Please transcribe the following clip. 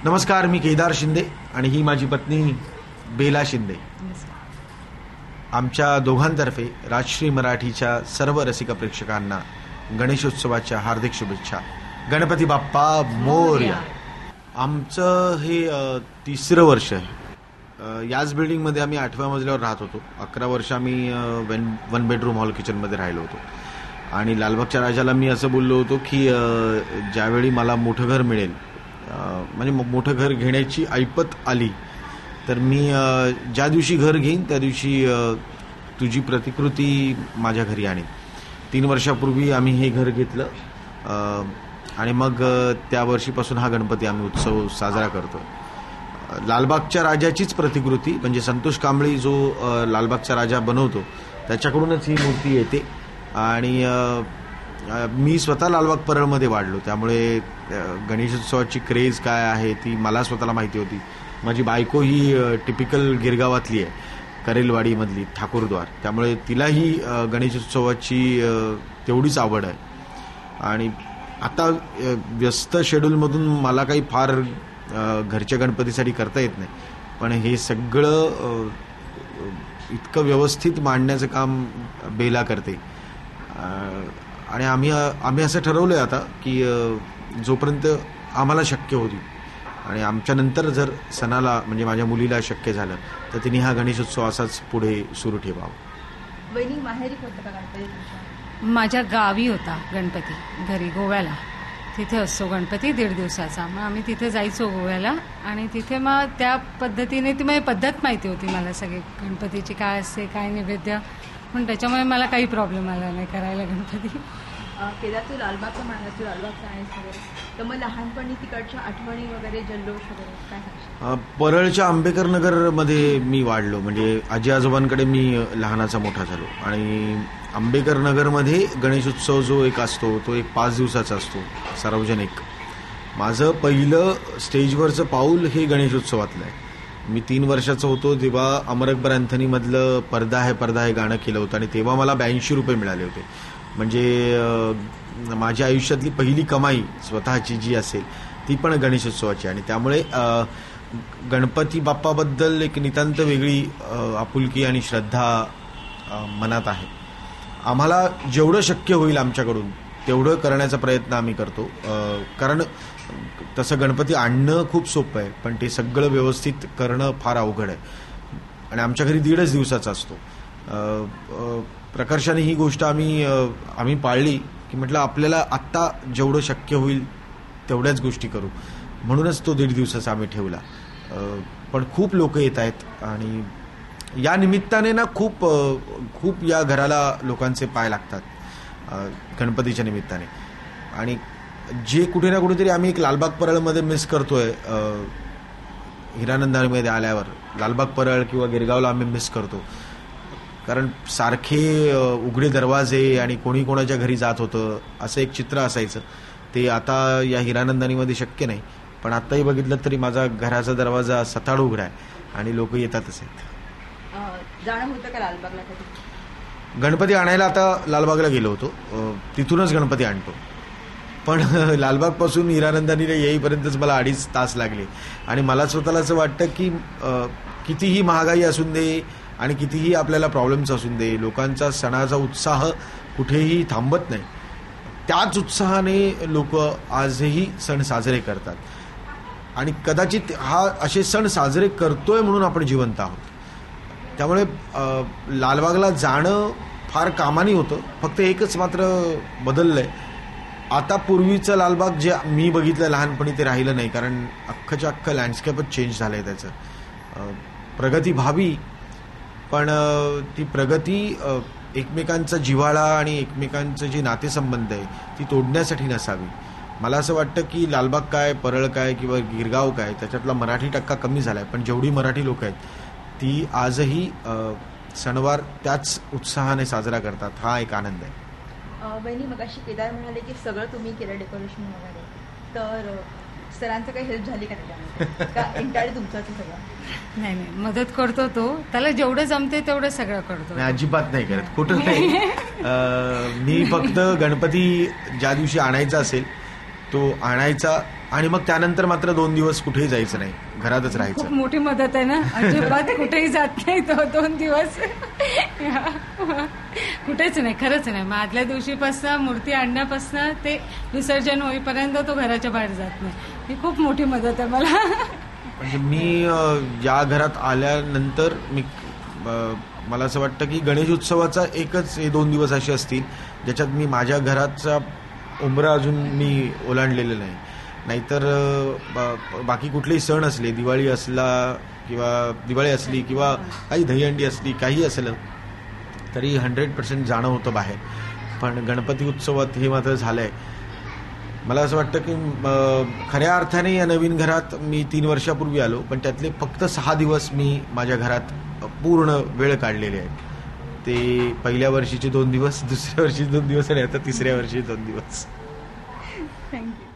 नमस्कार, मी केदार शिंदे आणि ही माझी पत्नी बेला शिंदे. आमच्या दोघांतर्फे राजश्री मराठीच्या सर्व रसिक प्रेक्षकांना गणेशोत्सवाच्या हार्दिक शुभेच्छा. गणपती बाप्पा मोरया. आमचं हे तिसरं वर्ष आहे. याच बिल्डिंगमध्ये आम्ही 8व्या मजल्यावर राहत होतो. 11 वर्ष आम्ही 1 बेडरूम हॉल किचनमध्ये राहिलो होतो. आणि लालबागच्या राजाला मी असं बोललो होतो की ज्यावेळी मला मोठं घर मिळेल, म्हणजे मोठं घर घेण्याची ऐपत आली, तर मी ज्या दिवशी घर घेईन त्या दिवशी तुझी प्रतिकृती माझ्या घरी आणीन. 3 वर्षापूर्वी आम्ही हे घर घेतलं आणि मग त्या वर्षीपासून हा गणपती आम्ही उत्सव साजरा करतो. लालबागच्या राजाचीच प्रतिकृती म्हणजे संतोष कांबळी जो लालबागचा राजा बनवतो त्याच्याकडूनच ही मूर्ती येते. आणि मी स्वतः लालबाग परळमध्ये वाढलो, त्यामुळे गणेशोत्सवाची क्रेज काय आहे ती मला स्वतःला माहिती होती. माझी बायको ही टिपिकल गिरगावातली आहे, करेलवाडीमधली ठाकूरद्वार, त्यामुळे तिलाही गणेशोत्सवाची तेवढीच आवड आहे. आणि आता व्यस्त शेड्यूलमधून मला काही फार घरच्या गणपतीसाठी करता येत नाही, पण हे सगळं इतकं व्यवस्थित मांडण्याचं काम बेला करते. आणि आम्ही असं ठरवलं आहे आता की जोपर्यंत आम्हाला शक्य होती आणि आमच्या नंतर जर सणाला म्हणजे माझ्या मुलीला शक्य झालं तर तिने हा गणेशोत्सव असाच पुढे सुरू ठेवावा. वहिनी माहेरी होता का गणपती? माझ्या गावी होता गणपती, घरी गोव्याला. तिथे असतो गणपती 1.5 दिवसाचा. मग आम्ही तिथे जायचो गोव्याला आणि तिथे मग त्या पद्धतीने ती माझी पद्धत माहिती होती मला सगळी गणपतीची, काय असते काय नैवेद्य, पण त्याच्यामुळे मला काही प्रॉब्लेम आला नाही करायला गणपती. केदार, तू लालबागचं म्हणाला, तू लालबागचा आहेस वगैरे, तर मग लहानपणी तिकडच्या आठवणी वगैरे, जल्लोष वगैरे काय सांगशील? परळच्या आंबेकर नगरमध्ये मी वाढलो, म्हणजे आजी आजोबांकडे मी लहानाचा मोठा झालो. आणि आंबेकर नगरमध्ये गणेशोत्सव जो एक असतो तो एक 5 दिवसाचा असतो सार्वजनिक. माझं पहिलं स्टेजवरचं पाऊल हे गणेशोत्सवातलं आहे. मी 3 वर्षाचा होतो तेव्हा अमर अकबर अँथनीमधलं पर्दा है गाणं केलं होतं आणि तेव्हा मला 82 रुपये मिळाले होते. म्हणजे माझ्या आयुष्यातली पहिली कमाई स्वतःची जी असेल ती पण गणेशोत्सवाची. आणि त्यामुळे गणपती बाप्पाबद्दल एक नितांत वेगळी आपुलकी आणि श्रद्धा मनात आहे. आम्हाला जेवढं शक्य होईल आमच्याकडून तेवढं करण्याचा प्रयत्न आम्ही करतो. कारण तसं गणपती आणणं खूप सोपं आहे, पण ते सगळं व्यवस्थित करणं फार अवघड आहे. आणि आमच्या घरी 1.5 दिवसाचा असतो. प्रकर्षाने ही गोष्ट आम्ही पाळली की म्हटलं आपल्याला आत्ता जेवढं शक्य होईल तेवढ्याच गोष्टी करू, म्हणूनच तो 1.5 दिवसाचा आम्ही ठेवला. पण खूप लोक येत आहेत आणि या निमित्ताने ना खूप या घराला लोकांचे पाय लागतात गणपतीच्या निमित्ताने. आणि जे कुठे ना कुठेतरी आम्ही एक लालबाग परळमध्ये मिस करतोय, हिरानंदामध्ये आल्यावर लालबाग परळ किंवा गिरगावला आम्ही मिस करतो. कारण सारखे उघडे दरवाजे आणि कोणी कोणाच्या घरी जात होतं असं एक चित्र असायचं, ते आता या हिरानंदानीमध्ये शक्य नाही. पण आत्ताही बघितलं तरी माझा घराचा दरवाजा सताड उघडा आहे आणि लोक येतातच आहेत. जाणं होतं का लालबागला कधी? गणपती आणायला आता लालबागला गेलो होतो, तिथूनच गणपती आणतो. पण लालबागपासून हिरानंदानीला येईपर्यंतच मला 2.5 तास लागले. आणि मला स्वतःला असं वाटतं की कितीही महागाई असून दे आणि कितीही आपल्याला प्रॉब्लेम्स असून दे, लोकांचा सणाचा उत्साह कुठेही थांबत नाही. त्याच उत्साहाने लोक आजही सण साजरे करतात. आणि कदाचित हा असे सण साजरे करतोय म्हणून आपण जिवंत आहोत. त्यामुळे लालबागला जाणं फार कामानी होतं. फक्त एकच मात्र बदललंय, आता पूर्वीचं लालबाग जे मी बघितलं लहानपणी ते राहिलं नाही, कारण अख्खच्या अख्खं लँडस्केपच चेंज झालं आहे. त्याचं प्रगती व्हावी, पण ती प्रगती एकमेकांचा जिव्हाळा आणि एकमेकांचं जे नातेसंबंध आहे ती तोडण्यासाठी नसावी. मला असं वाटतं की लालबाग काय, परळ काय किंवा गिरगाव काय, त्याच्यातला मराठी टक्का कमी झाला आहे, पण जेवढी मराठी लोक आहेत ती आजही सणवार त्याच उत्साहाने साजरा करतात. हा एक आनंद आहे. बहिणी, मगाशी केदार म्हणाले की सगळं तुम्ही केलं डेकोरेशन वगैरे, तर सरांचं काही हेल्प झाली का त्याच्यामध्ये, का एंटायर तुमचं सगळं? नाही, मदत करतो तो, त्याला जेवढं जमते तेवढं सगळं करतो. अजिबात नाही करत, कुठं नाही. मी फक्त गणपती ज्या दिवशी आणायचा असेल तो आणायचा आणि मग त्यानंतर मात्र 2 दिवस कुठेही जायचं नाही, घरातच खूप राहायचं. मोठी मदत आहे ना, अजिबात कुठेही जात नाही तो 2 दिवस. कुठेच नाही, खरंच नाही. मग आदल्या दिवशीपासून मूर्ती आणण्यापासून ते विसर्जन होईपर्यंत तो घराच्या बाहेर जात नाही. ही खूप मोठी मदत आहे मला. म्हणजे मी या घरात आल्यानंतर मला असं वाटतं की गणेश उत्सवाचा एकच हे 2 दिवस असे असतील ज्याच्यात मी माझ्या घराचा उंबरा अजून मी ओलांडलेलं नाही. नाहीतर बाकी कुठलेही सण असले, दिवाळी असली किंवा काही दहीहंडी असली, काही असलं तरी 100% जाणं होतं बाहेर. पण गणपती उत्सवात हे मात्र झालंय. मला असं वाटतं की खऱ्या अर्थाने या नवीन घरात मी 3 वर्षापूर्वी आलो, पण त्यातले फक्त 6 दिवस मी माझ्या घरात पूर्ण वेळ काढलेले आहेत. ते पहिल्या वर्षीचे 2 दिवस, दुसऱ्या वर्षीचे 2 दिवस आणि आता तिसऱ्या वर्षीचे 2 दिवस. थँक्यू.